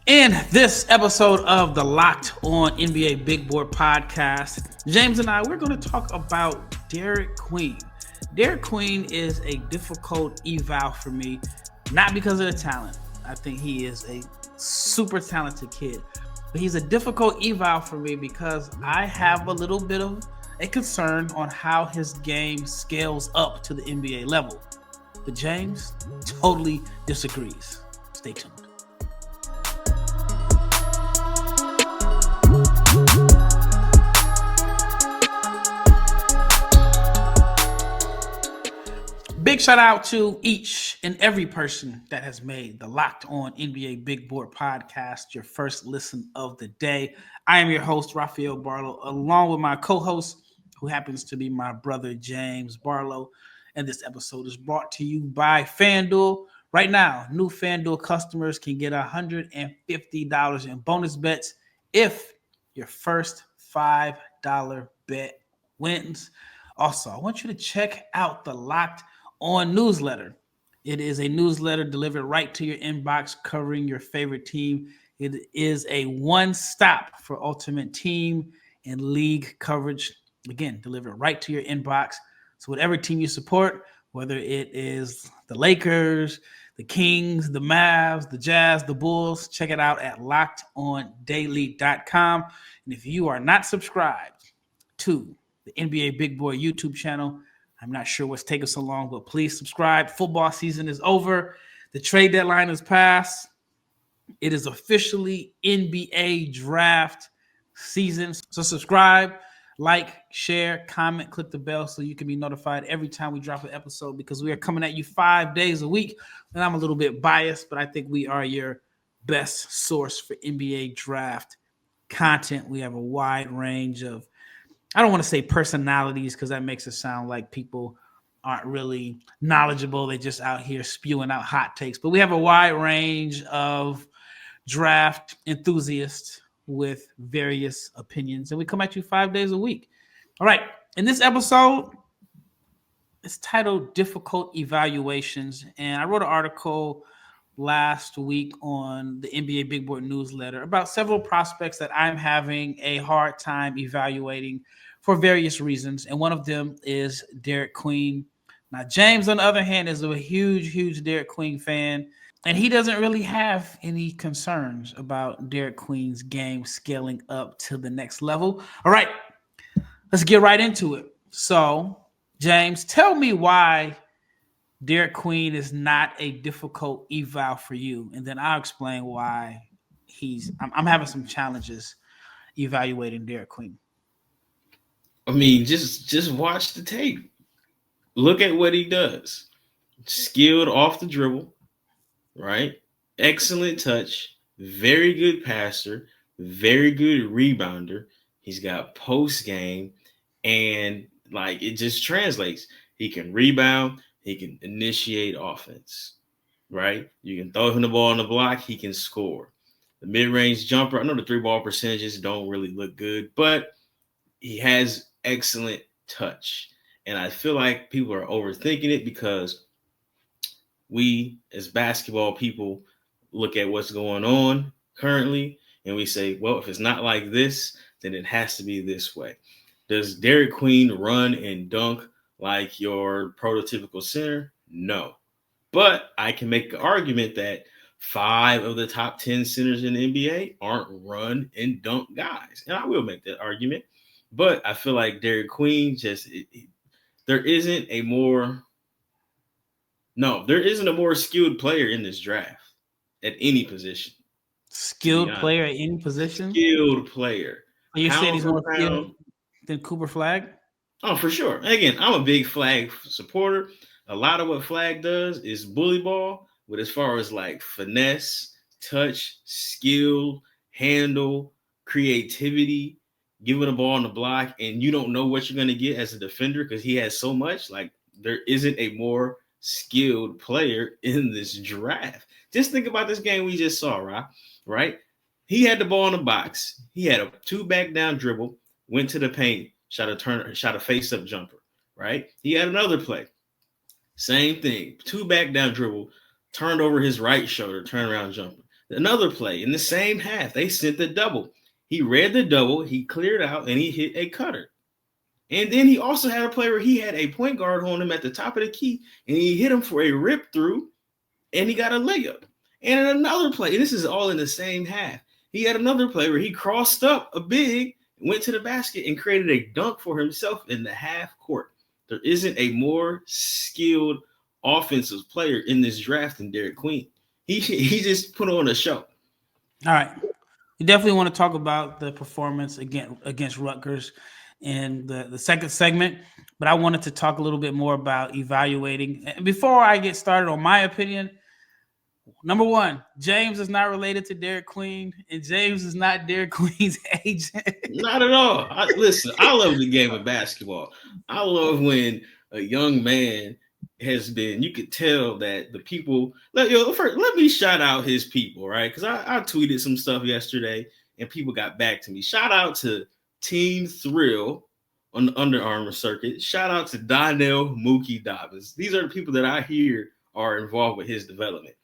In this episode of the Locked On NBA Big Board podcast, James and I, we're going to talk about Derik Queen. Derik Queen is a difficult eval for me, not because of the talent. I think he is a super talented kid, but he's a difficult eval for me because I have a little bit of a concern on how his game scales up to the NBA level. But James totally disagrees. Stay tuned. Big shout out to each and every person that has made the Locked On NBA Big Board podcast your first listen of the day. I am your host, Rafael Barlowe, along with my co-host, who happens to be my brother, James Barlowe. And this episode is brought to you by FanDuel. Right now, new FanDuel customers can get $150 in bonus bets if your first $5 bet wins. Also, I want you to check out the Locked On newsletter. It is a newsletter delivered right to your inbox covering your favorite team. It is a one-stop for ultimate team and league coverage. Again, delivered right to your inbox. So whatever team you support, whether it is the Lakers, the Kings, the Mavs, the Jazz, the Bulls, check it out at lockedondaily.com. And if you are not subscribed to the NBA Big Boy YouTube channel, I'm not sure what's taking so long, but please subscribe. Football season is over. The trade deadline is passed. It is officially NBA draft season. So subscribe, like, share, comment, click the bell so you can be notified every time we drop an episode because we are coming at you 5 days a week. And I'm a little bit biased, but I think we are your best source for NBA draft content. We have a wide range of, I don't want to say personalities because that makes it sound like people aren't really knowledgeable. They're just out here spewing out hot takes. But we have a wide range of draft enthusiasts with various opinions. And we come at you 5 days a week. All right. In this episode, it's titled Difficult Evaluations. And I wrote an article last week on the NBA Big Board newsletter about several prospects that I'm having a hard time evaluating for various reasons. And one of them is Derik Queen. Now, James, on the other hand, is a huge Derik Queen fan. And he doesn't really have any concerns about Derik Queen's game scaling up to the next level. All right, let's get right into it. So, James, tell me why Derik Queen is not a difficult eval for you, and then I'll explain why I'm having some challenges evaluating Derik Queen. I mean, just watch the tape. Look at what he does. Skilled off the dribble, right? Excellent touch, very good passer, very good rebounder. He's got post game, and like it just translates. He can rebound. He can initiate offense, right? You can throw him the ball on the block. He can score. The mid-range jumper, I know the three-ball percentages don't really look good, but he has excellent touch. And I feel like people are overthinking it because we, as basketball people, look at what's going on currently, and we say, well, if it's not like this, then it has to be this way. Does Derik Queen run and dunk like your prototypical center? No. But I can make the argument that 5 of the top 10 centers in the NBA aren't run and dunk guys. And I will make that argument. But I feel like Derik Queen there isn't a more skilled player in this draft at any position. Skilled player at any position? Skilled player. Are you saying he's more skilled than Cooper Flagg? Oh, for sure. And again, I'm a big Flagg supporter. A lot of what Flagg does is bully ball, but as far as like finesse, touch, skill, handle, creativity, giving the ball on the block, and you don't know what you're going to get as a defender because he has so much. Like there isn't a more skilled player in this draft. Just think about this game we just saw, right? He had the ball in the box. He had a 2 back down dribble, went to the paint, shot a face-up jumper, right? He had another play. Same thing. 2 back down dribble, turned over his right shoulder, turnaround jumper. Another play in the same half, they sent the double. He read the double, he cleared out, and he hit a cutter. And then he also had a play where he had a point guard on him at the top of the key, and he hit him for a rip through, and he got a layup. And in another play, and this is all in the same half, he had another play where he crossed up a big, went to the basket, and created a dunk for himself in the half court. There isn't a more skilled offensive player in this draft than Derik Queen. He just put on a show. All right. We definitely want to talk about the performance against Rutgers in the second segment, but I wanted to talk a little bit more about evaluating. And before I get started on my opinion, number one, James is not related to Derik Queen, and James is not Derik Queen's agent. Not at all. Listen, I love the game of basketball. I love when a young man has been, you could tell that the people, let me shout out his people, right? Because I tweeted some stuff yesterday and people got back to me. Shout out to Team Thrill on the Under Armour circuit. Shout out to Donnell Mookie Dobbins. These are the people that I hear are involved with his development.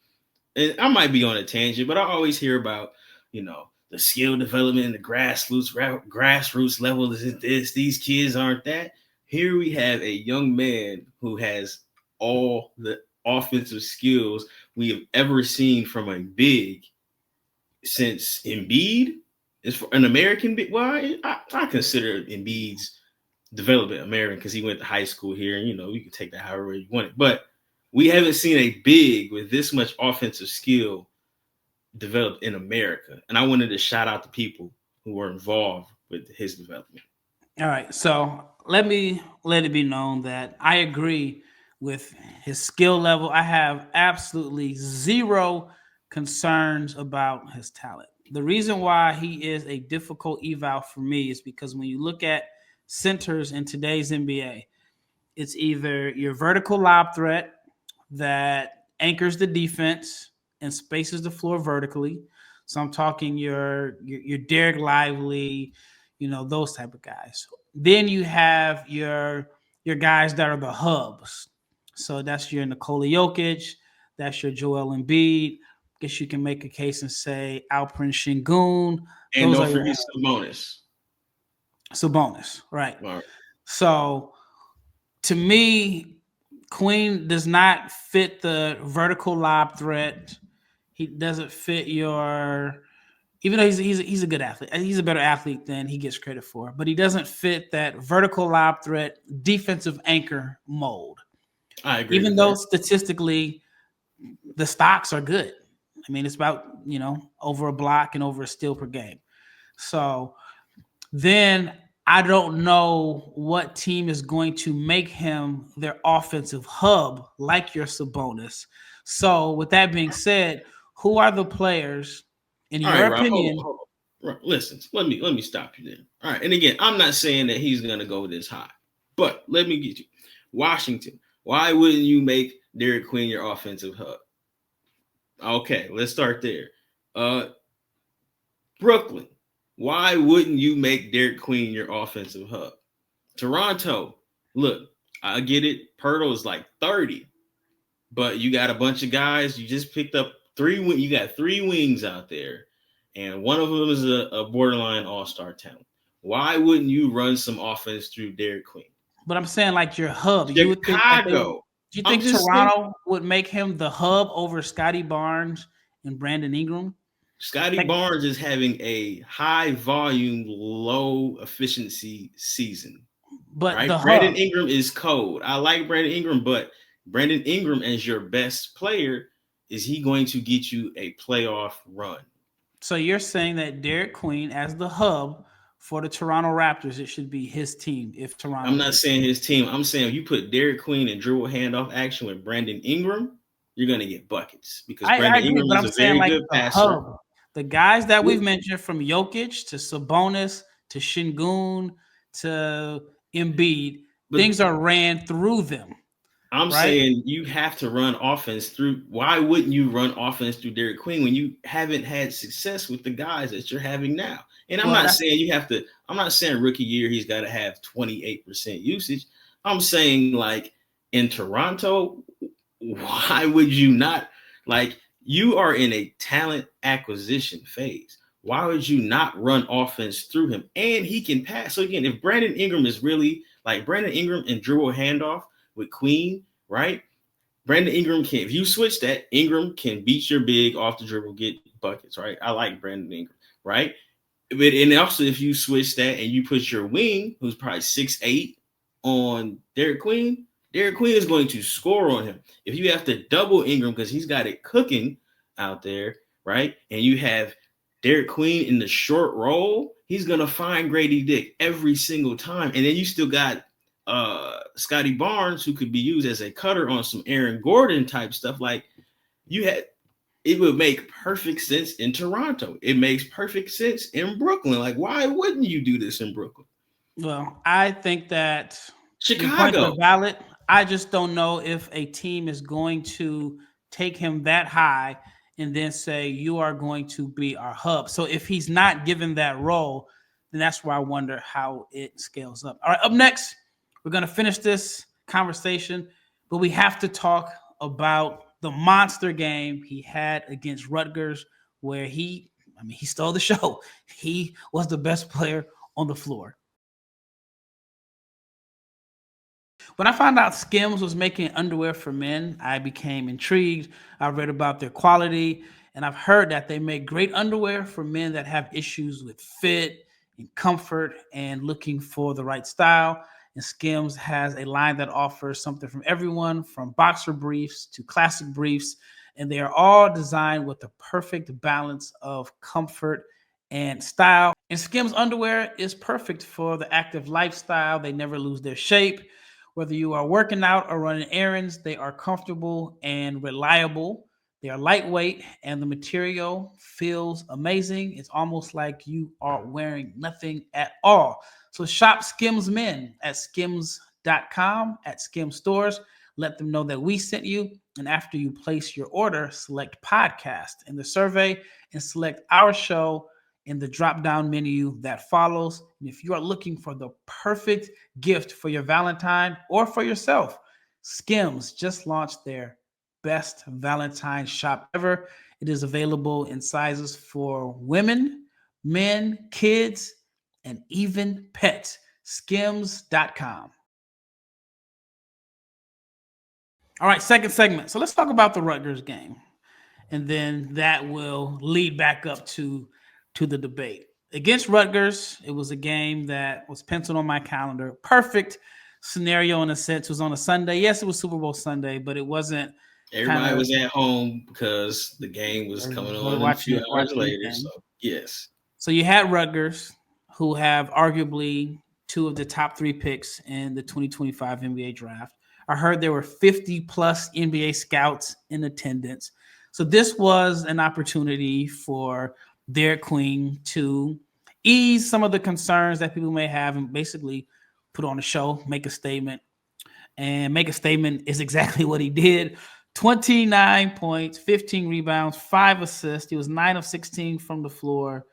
And I might be on a tangent, but I always hear about, the skill development and the grassroots level isn't this. These kids aren't that. Here we have a young man who has all the offensive skills we have ever seen from a big since Embiid is for an American big. Well, I consider Embiid's development American because he went to high school here, and you can take that however you want it. But we haven't seen a big with this much offensive skill developed in America. And I wanted to shout out the people who were involved with his development. All right. So let it be known that I agree with his skill level. I have absolutely zero concerns about his talent. The reason why he is a difficult eval for me is because when you look at centers in today's NBA, it's either your vertical lob threat that anchors the defense and spaces the floor vertically. So I'm talking your Derek Lively, those type of guys. Then you have your guys that are the hubs. So that's your Nikola Jokic, that's your Joel Embiid. Guess you can make a case and say Alperen Şengün. And don't forget Sabonis. Sabonis, right. So to me, Queen does not fit the vertical lob threat. He doesn't fit your, even though he's a good athlete. He's a better athlete than he gets credit for, but he doesn't fit that vertical lob threat defensive anchor mold. I agree. Even though statistically the stocks are good. I mean, it's about, over a block and over a steal per game. So then I don't know what team is going to make him their offensive hub like your Sabonis. So with that being said, who are the players, in your opinion? Hold on. Listen, let me stop you there. All right. And again, I'm not saying that he's going to go this high, but let me get you. Washington, why wouldn't you make Derik Queen your offensive hub? Okay, let's start there. Brooklyn, why wouldn't you make Derik Queen your offensive hub? Toronto, look, I get it. Pirtle is like 30, but you got a bunch of guys. You just picked up you got 3 wings out there, and one of them is a borderline all-star talent. Why wouldn't you run some offense through Derik Queen? But I'm saying like your hub. Chicago. Do you think Toronto would make him the hub over Scotty Barnes and Brandon Ingram? Scotty Barnes is having a high volume, low efficiency season. But right? Brandon Ingram is cold. I like Brandon Ingram, but Brandon Ingram as your best player, is he going to get you a playoff run? So you're saying that Derik Queen as the hub for the Toronto Raptors, it should be his team if Toronto. I'm not saying his team. I'm saying you put Derik Queen and dribble handoff action with Brandon Ingram, you're going to get buckets because Brandon Ingram is a very good passer. Hub. The guys that we've mentioned from Jokic to Sabonis to Şengün to Embiid, things are ran through them. I'm saying you have to run offense through. Why wouldn't you run offense through Derik Queen when you haven't had success with the guys that you're having now? And I'm not saying you have to. I'm not saying rookie year he's got to have 28% usage. I'm saying like in Toronto, why would you not like You are in a talent acquisition phase. Why would you not run offense through him? And he can pass. So again, if Brandon Ingram is really like Brandon Ingram and dribble handoff with Queen, right? Brandon Ingram can, if you switch that, Ingram can beat your big off the dribble, get buckets, right? I like Brandon Ingram, right? But and also if you switch that and you put your wing, who's probably 6'8", on Derik Queen, Derik Queen is going to score on him. If you have to double Ingram because he's got it cooking out there, right? And you have Derik Queen in the short roll, he's gonna find Grady Dick every single time. And then you still got Scotty Barnes, who could be used as a cutter on some Aaron Gordon type stuff. Like you had, it would make perfect sense in Toronto. It makes perfect sense in Brooklyn. Like, why wouldn't you do this in Brooklyn? Well, I think that your points Chicago. are valid. I just don't know if a team is going to take him that high and then say, you are going to be our hub. So if he's not given that role, then that's where I wonder how it scales up. All right, up next, we're going to finish this conversation, but we have to talk about the monster game he had against Rutgers, where he stole the show. He was the best player on the floor. When I found out Skims was making underwear for men, I became intrigued. I read about their quality, and I've heard that they make great underwear for men that have issues with fit and comfort and looking for the right style. And Skims has a line that offers something from everyone from boxer briefs to classic briefs, and they are all designed with the perfect balance of comfort and style. And Skims underwear is perfect for the active lifestyle. They never lose their shape. Whether you are working out or running errands, they are comfortable and reliable. They are lightweight and the material feels amazing. It's almost like you are wearing nothing at all. So shop Skims Men at skims.com, at Skims stores. Let them know that we sent you. And after you place your order, select podcast in the survey and select our show in the drop-down menu that follows. And if you are looking for the perfect gift for your Valentine or for yourself, Skims just launched their best Valentine shop ever. It is available in sizes for women, men, kids, and even pets. Skims.com. All right, second segment. So let's talk about the Rutgers game. And then that will lead back up to the debate. Against Rutgers, it was a game that was penciled on my calendar. Perfect scenario in a sense. It was on a Sunday. Yes, it was Super Bowl Sunday, but it wasn't. Everybody was at home because the game was coming on a few hours later. So, yes. So you had Rutgers, who have arguably two of the top three picks in the 2025 NBA draft. I heard there were 50 plus NBA scouts in attendance. So this was an opportunity for Derik Queen to ease some of the concerns that people may have and basically put on a show, make a statement. And make a statement is exactly what he did. 29 points, 15 rebounds, 5 assists. He was 9 of 16 from the floor.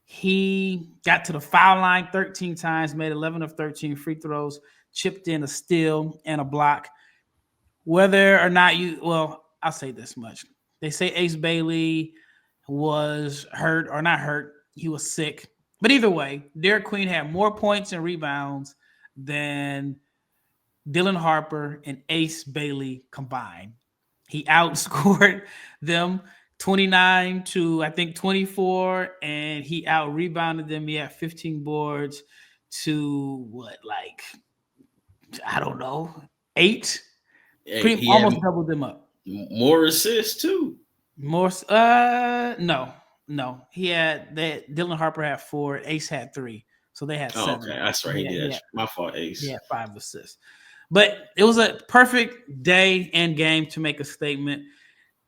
He got to the foul line 13 times, made 11 of 13 free throws, chipped in a steal and a block. Whether or not I'll say this much. They say Ace Bailey was hurt or not hurt. He was sick. But either way, Derik Queen had more points and rebounds than Dylan Harper and Ace Bailey combined. He outscored them 29 to, I think, 24, and he out-rebounded them. He had 15 boards to, I don't know, 8? Almost doubled them up. More assists, too. No. He had that. Dylan Harper had 4. Ace had 3. So they had 7. Okay, that's right. He did. My fault, Ace. He had 5 assists. But it was a perfect day and game to make a statement.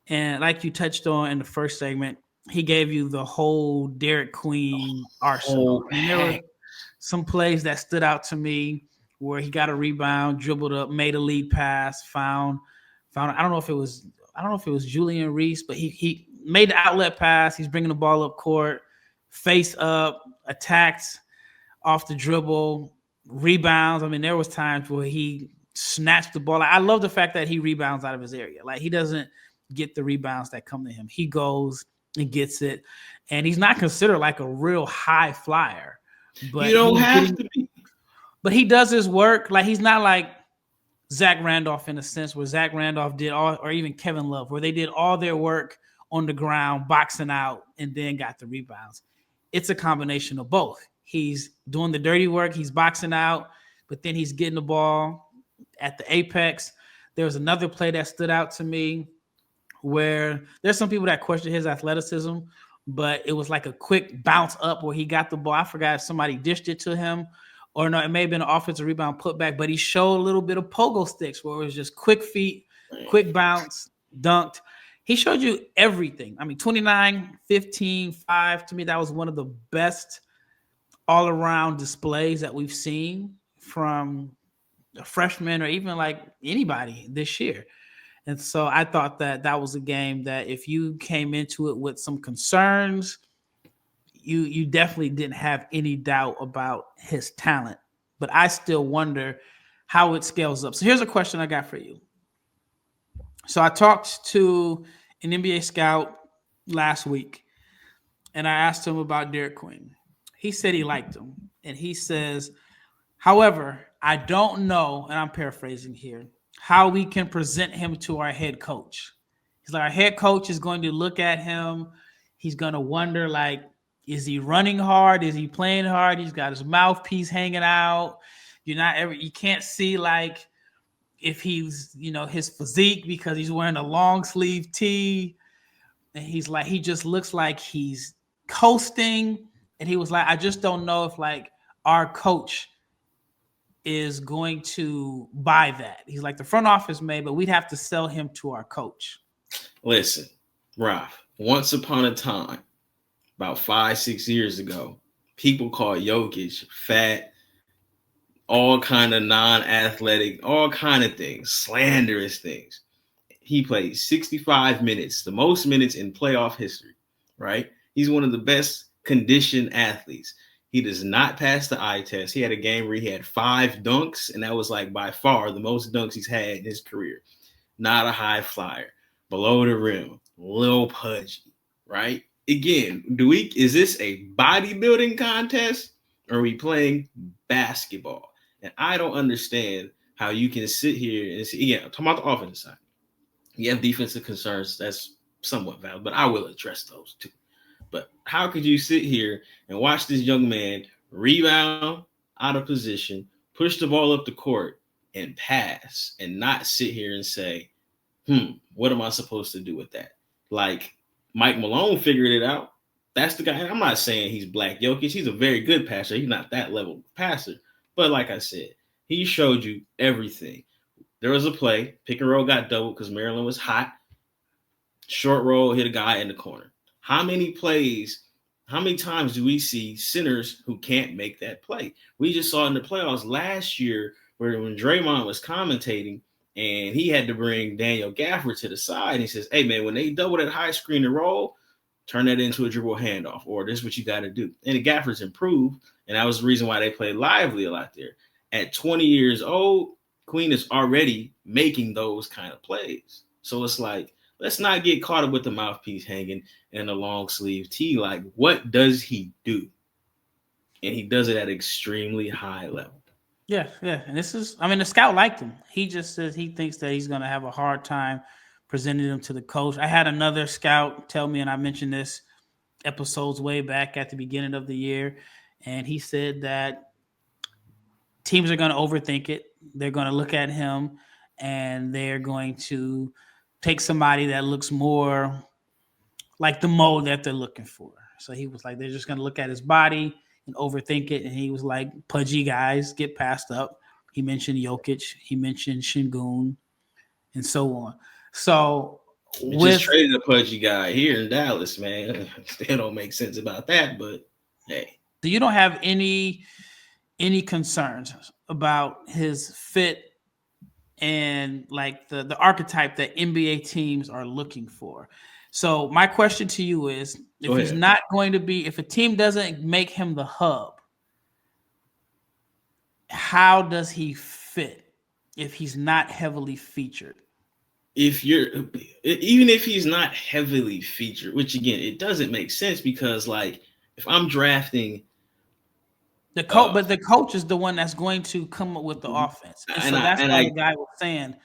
And like you touched on in the first segment, he gave you the whole Derik Queen arsenal. And there were some plays that stood out to me where he got a rebound, dribbled up, made a lead pass, found. I don't know if it was Julian Reese, but he made the outlet pass. He's bringing the ball up court, face up, attacked off the dribble, rebounds. I mean, there was times where he snatched the ball. I love the fact that he rebounds out of his area. Like he doesn't get the rebounds that come to him. He goes and gets it, and he's not considered like a real high flyer, but You don't have to be. But he does his work. Like he's not like Zach Randolph in a sense, where Zach Randolph did all, or even Kevin Love, where they did all their work on the ground, boxing out, and then got the rebounds. It's a combination of both. He's doing the dirty work, he's boxing out, but then he's getting the ball at the apex. There was another play that stood out to me where there's some people that question his athleticism, but it was like a quick bounce up where he got the ball. I forgot if somebody dished it to him, or no, it may have been an offensive rebound putback, but he showed a little bit of pogo sticks where it was just quick feet, quick bounce, dunked. He showed you everything. I mean, 29, 15, 5. To me, that was one of the best all-around displays that we've seen from a freshman or even like anybody this year. And so I thought that that was a game that if you came into it with some concerns, you definitely didn't have any doubt about his talent. But I still wonder how it scales up. So here's a question I got for you. So I talked to an NBA scout last week, and I asked him about Derik Queen. He said he liked him. And he says, however, I don't know, and I'm paraphrasing here, how we can present him to our head coach. He's like, our head coach is going to look at him. He's going to wonder, like, is he running hard? Is he playing hard? He's got his mouthpiece hanging out. You can't see like if he's, his physique because he's wearing a long sleeve tee. And he's like, he just looks like he's coasting. And he was like, I just don't know if like our coach is going to buy that. He's like, the front office may, but we'd have to sell him to our coach. Listen, Ralph, once upon a time, about 5-6 years ago, people called Jokic fat, all kind of non-athletic, all kind of things, slanderous things. He played 65 minutes, the most minutes in playoff history, right? He's one of the best conditioned athletes. He does not pass the eye test. He had a game where he had 5 dunks, and that was like by far the most dunks he's had in his career. Not a high flyer, below the rim, little pudgy, right? Again, is this a bodybuilding contest or are we playing basketball? And I don't understand how you can sit here and say, yeah, I'm talking about the offensive side. You have defensive concerns. That's somewhat valid, but I will address those too. But how could you sit here and watch this young man rebound out of position, push the ball up the court, and pass, and not sit here and say, what am I supposed to do with that? Like, Mike Malone figured it out. That's the guy. I'm not saying he's Black Jokic. He's a very good passer. He's not that level passer. But like I said, he showed you everything. There was a play. Pick and roll got doubled because Maryland was hot. Short roll, hit a guy in the corner. How many times do we see centers who can't make that play? We just saw in the playoffs last year where when Draymond was commentating, and he had to bring Daniel Gafford to the side. He says, hey, man, when they double that high screen and roll, turn that into a dribble handoff, or this is what you got to do. And the Gafford's improved, and that was the reason why they played lively a lot there. At 20 years old, Queen is already making those kind of plays. So it's like, let's not get caught up with the mouthpiece hanging and the long sleeve tee. Like, what does he do? And he does it at extremely high level. Yeah. And the scout liked him. He just says he thinks that he's going to have a hard time presenting him to the coach. I had another scout tell me, and I mentioned this episodes way back at the beginning of the year, and he said that teams are going to overthink it. They're going to look at him, and they're going to take somebody that looks more like the mold that they're looking for. So he was like, they're just going to look at his body and overthink it. And he was like, pudgy guys get passed up. He mentioned Jokic. He mentioned Şengün and so on. So just traded a pudgy guy here in Dallas, man. Still don't make sense about that, but hey. So you don't have any concerns about his fit and like the archetype that NBA teams are looking for. So my question to you is, if a team doesn't make him the hub, how does he fit if he's not heavily featured? even if he's not heavily featured, which again, it doesn't make sense because like if I'm drafting but the coach is the one that's going to come up with the offense, and and so that's why I the guy was saying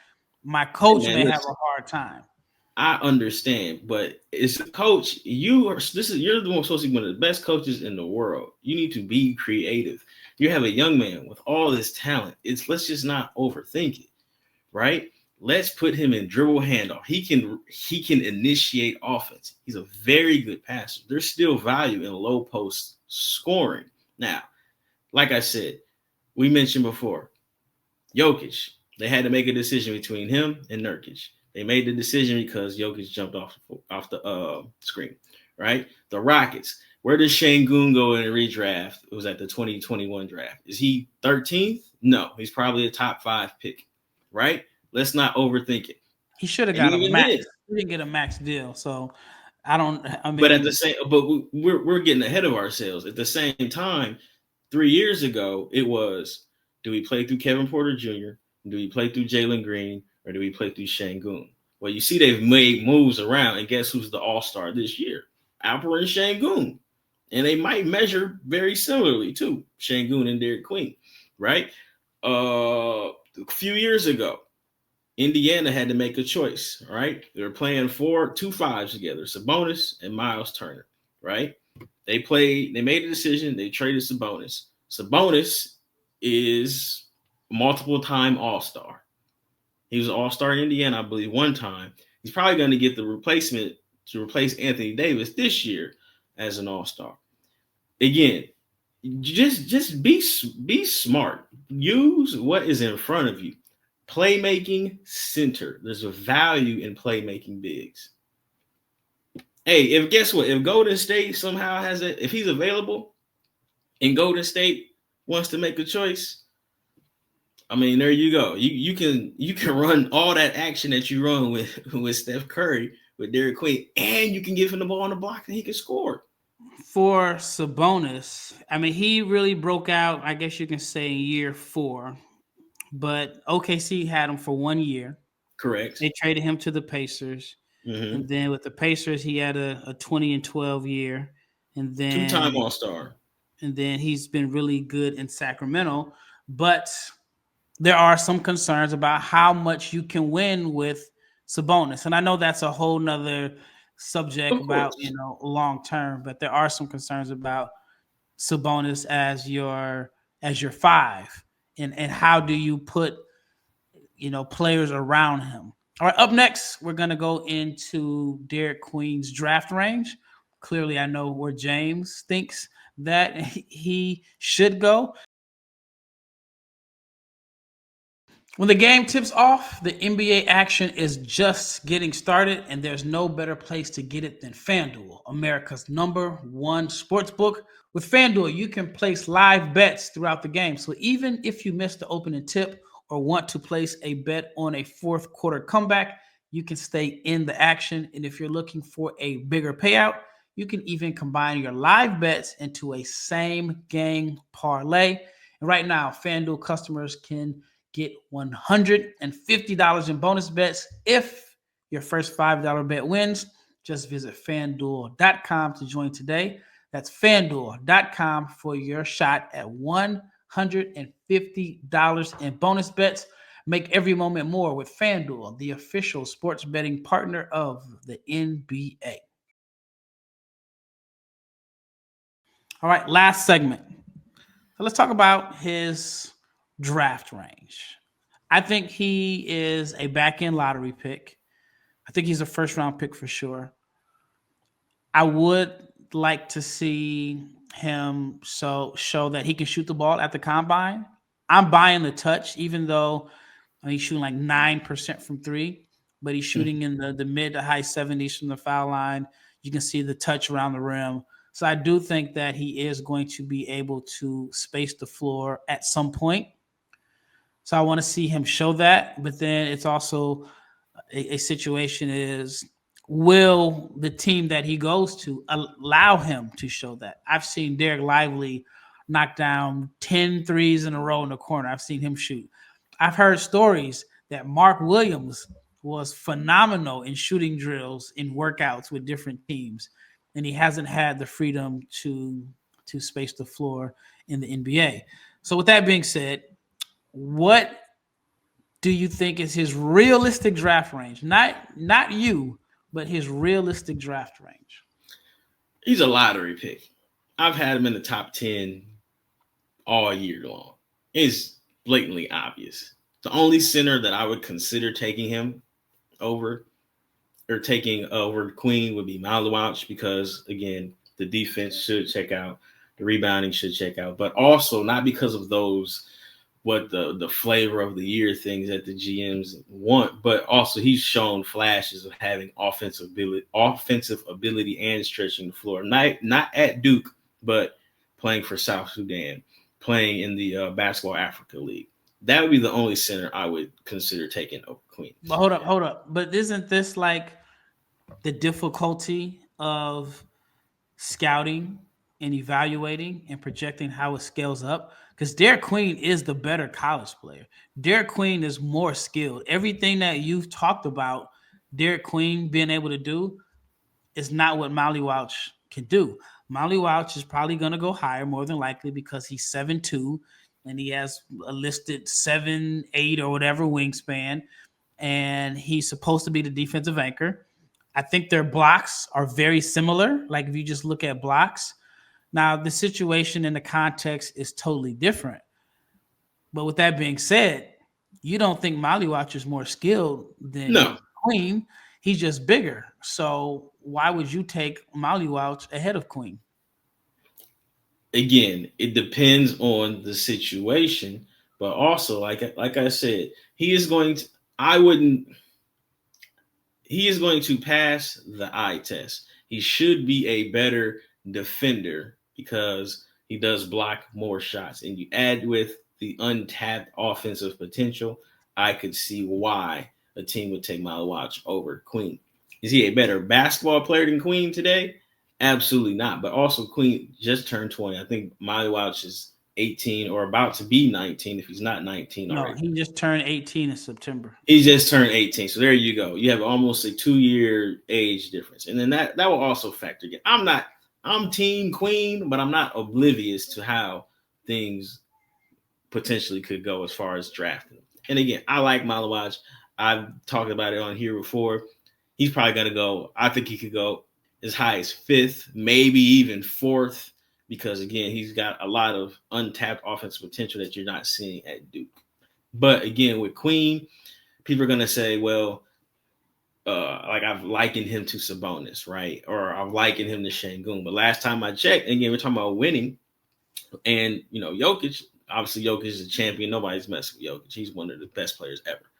my coach man, may have listen, a hard time. I understand, but as a coach, you're the one supposed to be one of the best coaches in the world. You need to be creative. You have a young man with all this talent. Let's just not overthink it, right? Let's put him in dribble handoff. He can initiate offense. He's a very good passer. There's still value in low post scoring. Now, like I said, we mentioned before, Jokic. They had to make a decision between him and Nurkic. They made the decision because Jokic jumped off the screen, right? The Rockets. Where does Şengün go in a redraft? It was at the 2021 draft. Is he 13th? No, he's probably a top 5 pick, right? Let's not overthink it. He should have And got a even max. then, He didn't get a max deal, so but at the same, but we're getting ahead of ourselves. At the same time, 3 years ago, it was: do we play through Kevin Porter Jr.? Do we play through Jalen Green, or do we play through Şengün? Well, you see, they've made moves around, and guess who's the All-Star this year? Alperen Şengün, and they might measure very similarly too, Şengün and Derik Queen, right? A few years ago, Indiana had to make a choice, right? They were playing 2 5s together, Sabonis and Miles Turner, right? They made a decision, they traded Sabonis. Sabonis is a multiple-time All-Star. He was an All-Star in Indiana, I believe, one time. He's probably going to get the replacement to replace Anthony Davis this year as an All-Star. Again, just be smart. Use what is in front of you. Playmaking center. There's a value in playmaking bigs. Hey, guess what? If Golden State somehow if he's available and Golden State wants to make a choice, I mean, there you go. You can run all that action that you run with Steph Curry, with Derik Queen, and you can give him the ball on the block and he can score. For Sabonis, I mean, he really broke out, I guess you can say, in year 4. But OKC had him for 1 year. Correct. They traded him to the Pacers. Mm-hmm. And then with the Pacers, he had a 20 and 12 year. And then 2-time All-Star. And then he's been really good in Sacramento. But there are some concerns about how much you can win with Sabonis. And I know that's a whole nother subject about, long term, but there are some concerns about Sabonis as your 5. And how do you put, players around him? All right, up next, we're going to go into Derik Queen's draft range. Clearly, I know where James thinks that he should go. When the game tips off, the NBA action is just getting started, and there's no better place to get it than FanDuel, America's #1 sportsbook. With FanDuel, you can place live bets throughout the game. So even if you missed the opening tip or want to place a bet on a fourth quarter comeback, you can stay in the action. And if you're looking for a bigger payout, you can even combine your live bets into a same game parlay. And right now, FanDuel customers can get $150 in bonus bets if your first $5 bet wins. Just visit FanDuel.com to join today. That's FanDuel.com for your shot at $150 in bonus bets. Make every moment more with FanDuel, the official sports betting partner of the NBA. All right, last segment. So let's talk about his draft range. I think he is a back-end lottery pick. I think he's a first-round pick for sure. I would like to see him show that he can shoot the ball at the combine. I'm buying the touch, even though he's shooting like 9% from 3, but he's shooting in the mid to high 70s from the foul line. You can see the touch around the rim. So I do think that he is going to be able to space the floor at some point. So I want to see him show that. But then it's also a situation is, will the team that he goes to allow him to show that? I've seen Derek Lively knock down 10 threes in a row in the corner. I've seen him shoot. I've heard stories that Mark Williams was phenomenal in shooting drills in workouts with different teams, and he hasn't had the freedom to space the floor in the NBA. So with that being said, what do you think is his realistic draft range? Not you, but his realistic draft range. He's a lottery pick. I've had him in the top 10 all year long. It's blatantly obvious. The only center that I would consider taking him over or taking over Queen would be Maluach because, again, the defense should check out, the rebounding should check out, but also not because of those what the flavor of the year things that the GMs want, but also he's shown flashes of having offensive ability and stretching the floor. Not at Duke, but playing for South Sudan, playing in the Basketball Africa League. That would be the only center I would consider taking over Queen. But hold up. But isn't this like the difficulty of scouting and evaluating and projecting how it scales up? Because Derik Queen is the better college player. Derik Queen is more skilled. Everything that you've talked about, Derik Queen being able to do, is not what Maluach can do. Maluach is probably going to go higher, more than likely, because he's 7'2", and he has a listed 7'8" or whatever wingspan, and he's supposed to be the defensive anchor. I think their blocks are very similar. Like if you just look at blocks. Now, the situation and the context is totally different. But with that being said, you don't think Maluach is more skilled than Queen. He's just bigger. So why would you take Maluach ahead of Queen? Again, it depends on the situation, but also, like I said, he is going to pass the eye test. He should be a better defender because he does block more shots. And you add with the untapped offensive potential, I could see why a team would take Maluach over Queen. Is he a better basketball player than Queen today? Absolutely not. But also Queen just turned 20. I think Maluach is 18 or about to be 19 if he's not 19 already. No, he just turned 18 in September. He just turned 18. So there you go. You have almost a 2-year age difference. And then that will also factor in. I'm team Queen, but I'm not oblivious to how things potentially could go as far as drafting. And again, I like Maluach. I've talked about it on here before. He's probably going to go. I think he could go as high as 5th, maybe even 4th, because, again, he's got a lot of untapped offensive potential that you're not seeing at Duke. But, again, with Queen, people are going to say, well, like I've likened him to Sabonis, right? Or I've likened him to Şengün. But last time I checked, again, we're talking about winning. And, Jokic, obviously Jokic is a champion. Nobody's messing with Jokic. He's one of the best players ever.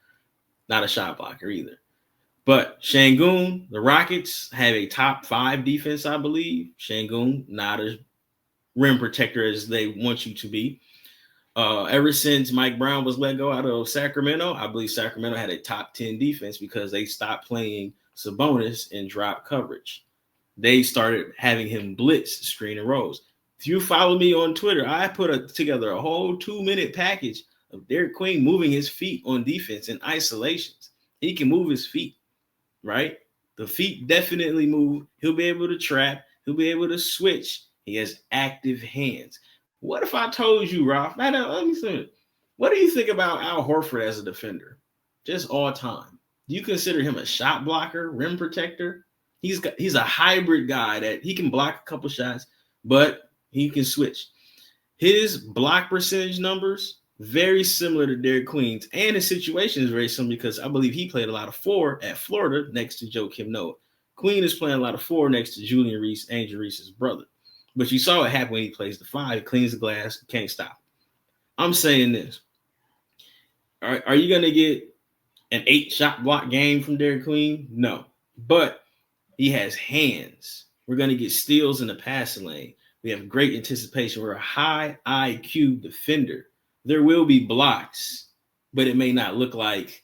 Not a shot blocker either. But Şengün, the Rockets have a top 5 defense, I believe. Şengün, not a rim protector as they want you to be. Ever since Mike Brown was let go out of Sacramento, I believe Sacramento had a top 10 defense because they stopped playing Sabonis in drop coverage. They started having him blitz, screen, and rolls. If you follow me on Twitter, I put together a whole 2-minute package of Derik Queen moving his feet on defense in isolations. He can move his feet, right? The feet definitely move. He'll be able to trap. He'll be able to switch. He has active hands. What if I told you, Ralph? Let me see. What do you think about Al Horford as a defender? Just all time. Do you consider him a shot blocker, rim protector? He's a hybrid guy that he can block a couple shots, but he can switch. His block percentage numbers, very similar to Derik Queen's, and his situation is very similar because I believe he played a lot of 4 at Florida next to Joakim Noah. Queen is playing a lot of 4 next to Julian Reese, Angel Reese's brother. But you saw what happened when he plays the 5. He cleans the glass, can't stop. I'm saying this. Are you going to get an 8-shot block game from Derik Queen? No. But he has hands. We're going to get steals in the passing lane. We have great anticipation. We're a high IQ defender. There will be blocks, but it may not look like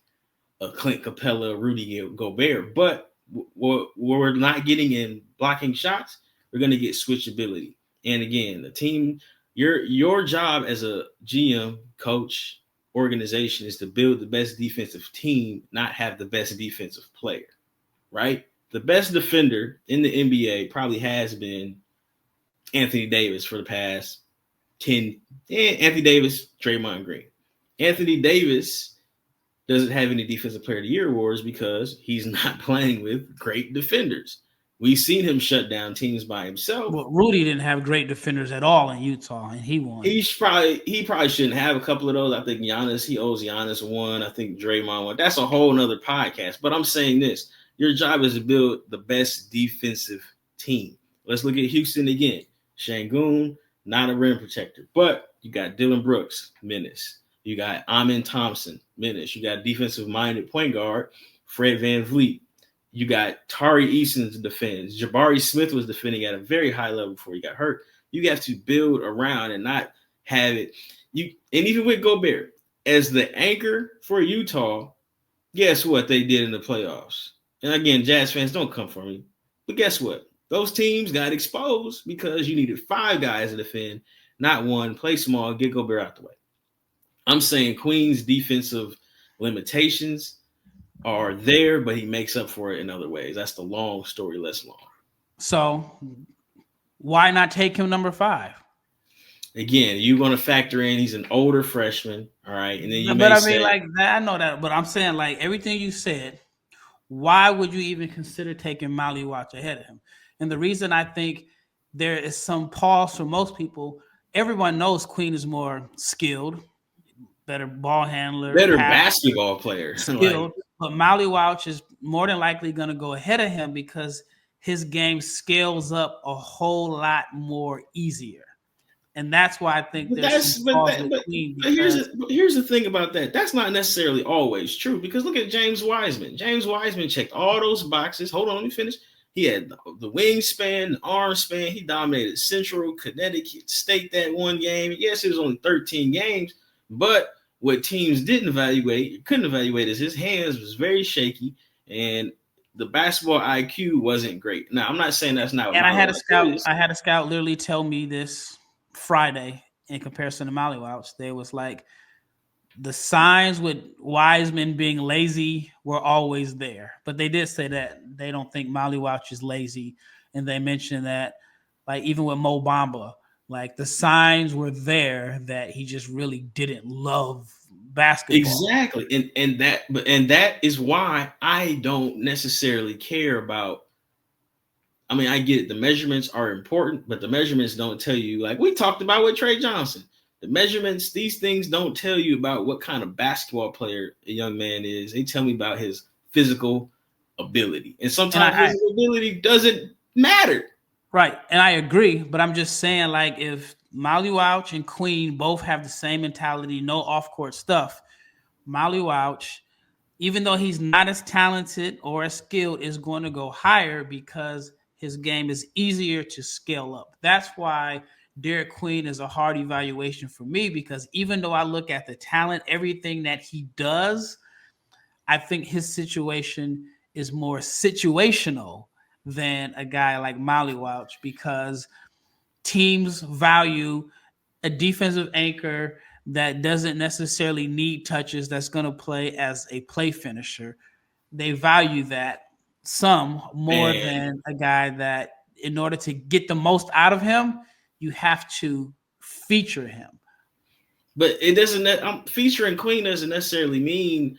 a Clint Capella, Rudy Gobert. But what we're not getting in blocking shots, we're going to get switchability. And again, the team, your job as a GM, coach, organization is to build the best defensive team, not have the best defensive player, right? The best defender in the NBA probably has been Anthony Davis for the past 10. Anthony Davis, Draymond Green. Anthony Davis doesn't have any Defensive Player of the Year awards because he's not playing with great defenders. We've seen him shut down teams by himself. Well, Rudy didn't have great defenders at all in Utah, and he won. He probably shouldn't have a couple of those. I think he owes Giannis one. I think Draymond one. That's a whole nother podcast. But I'm saying this: your job is to build the best defensive team. Let's look at Houston again. Şengün, not a rim protector, but you got Dylan Brooks, menace. You got Amin Thompson, menace. You got defensive-minded point guard Fred VanVleet. You got Tari Eason to defend. Jabari Smith was defending at a very high level before he got hurt. You have to build around and not have it. And even with Gobert as the anchor for Utah, guess what they did in the playoffs? And again, Jazz fans, don't come for me. But guess what? Those teams got exposed because you needed 5 guys to defend, not one. Play small, get Gobert out the way. I'm saying Queen's defensive limitations are there, but he makes up for it in other ways. That's the long story less long. So why not take him number 5? Again, you're going to factor in he's an older freshman, all right? And then you like that, I know that, but I'm saying like everything you said, why would you even consider taking Maluach ahead of him? And the reason I think there is some pause for most people, everyone knows Queen is more skilled, better ball handler, better basketball player. Skilled, but Maluach is more than likely going to go ahead of him because his game scales up a whole lot more easier. And that's why I think there's some pause with Queen. Here's the thing about that. That's not necessarily always true because look at James Wiseman. James Wiseman checked all those boxes. Hold on, let me finish. He had the wingspan, the arm span. He dominated Central, Connecticut State that one game. Yes, it was only 13 games, but what teams couldn't evaluate is his hands was very shaky and the basketball IQ wasn't great. Now, I'm not saying that's not. And I had a scout literally tell me this Friday in comparison to Maluach. They was like, the signs with Wiseman being lazy were always there, but they did say that they don't think Maluach is lazy, and they mentioned that, like even with Mo Bamba, like the signs were there that he just really didn't love basketball. Exactly, and that is why I don't necessarily care about. I mean, I get it. The measurements are important, but the measurements don't tell you. Like we talked about with Trey Johnson. The measurements, these things don't tell you about what kind of basketball player a young man is. They tell me about his physical ability. And sometimes physical ability doesn't matter. Right. And I agree. But I'm just saying, like, if Maluach and Queen both have the same mentality, no off-court stuff, Maluach, even though he's not as talented or as skilled, is going to go higher because his game is easier to scale up. That's why Derik Queen is a hard evaluation for me, because even though I look at the talent, everything that he does, I think his situation is more situational than a guy like Maluach, because teams value a defensive anchor that doesn't necessarily need touches, that's going to play as a play finisher. They value that some more than a guy that, in order to get the most out of him, you have to feature him. But it doesn't. Featuring Queen doesn't necessarily mean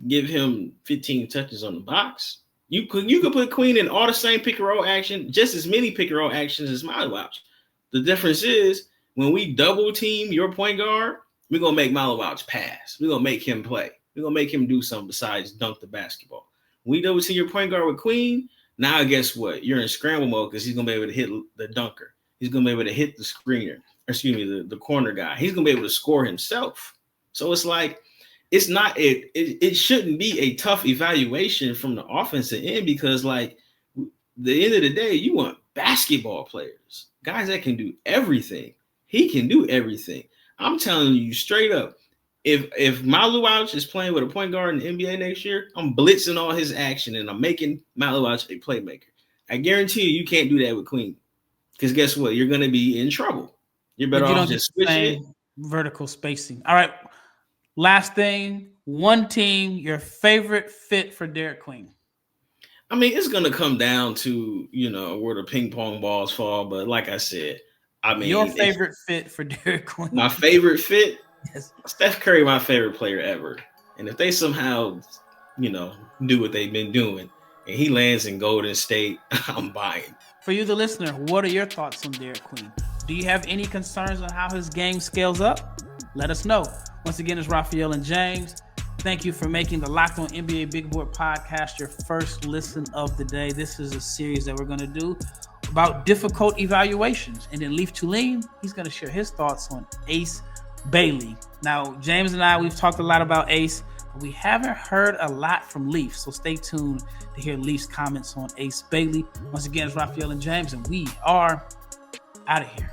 give him 15 touches on the box. You could put Queen in all the same pick and roll action, just as many pick and roll actions as Maluach. The difference is when we double team your point guard, we're gonna make Maluach pass. We're gonna make him play. We're gonna make him do something besides dunk the basketball. When we double team your point guard with Queen, now guess what? You're in scramble mode because he's gonna be able to hit the dunker. He's going to be able to hit the screener, the corner guy. He's going to be able to score himself. So it's like, it's not, it shouldn't be a tough evaluation from the offensive end, because like the end of the day, you want basketball players, guys that can do everything. He can do everything. I'm telling you straight up, if Maluach is playing with a point guard in the NBA next year, I'm blitzing all his action and I'm making Maluach a playmaker. I guarantee you can't do that with Queen. Because guess what? You're going to be in trouble. You're better off just switching it. Vertical spacing. All right. Last thing, one team, your favorite fit for Derik Queen. I mean, it's gonna come down to, where the ping pong balls fall. But like I said, I mean, your favorite fit for Derik Queen. My favorite fit? Yes. Steph Curry, my favorite player ever. And if they somehow, do what they've been doing, and he lands in Golden State, I'm buying. For you, the listener, what are your thoughts on Derik Queen? Do you have any concerns on how his game scales up? Let us know. Once again, it's Rafael and James. Thank you for making the Locked On NBA Big Board podcast your first listen of the day. This is a series that we're going to do about difficult evaluations. And then Leaf Tulane, he's going to share his thoughts on Ace Bailey. Now, James and I, we've talked a lot about Ace, but we haven't heard a lot from Leaf. So stay tuned to hear Leaf's comments on Ace Bailey. Once again, it's Rafael and James, and we are out of here.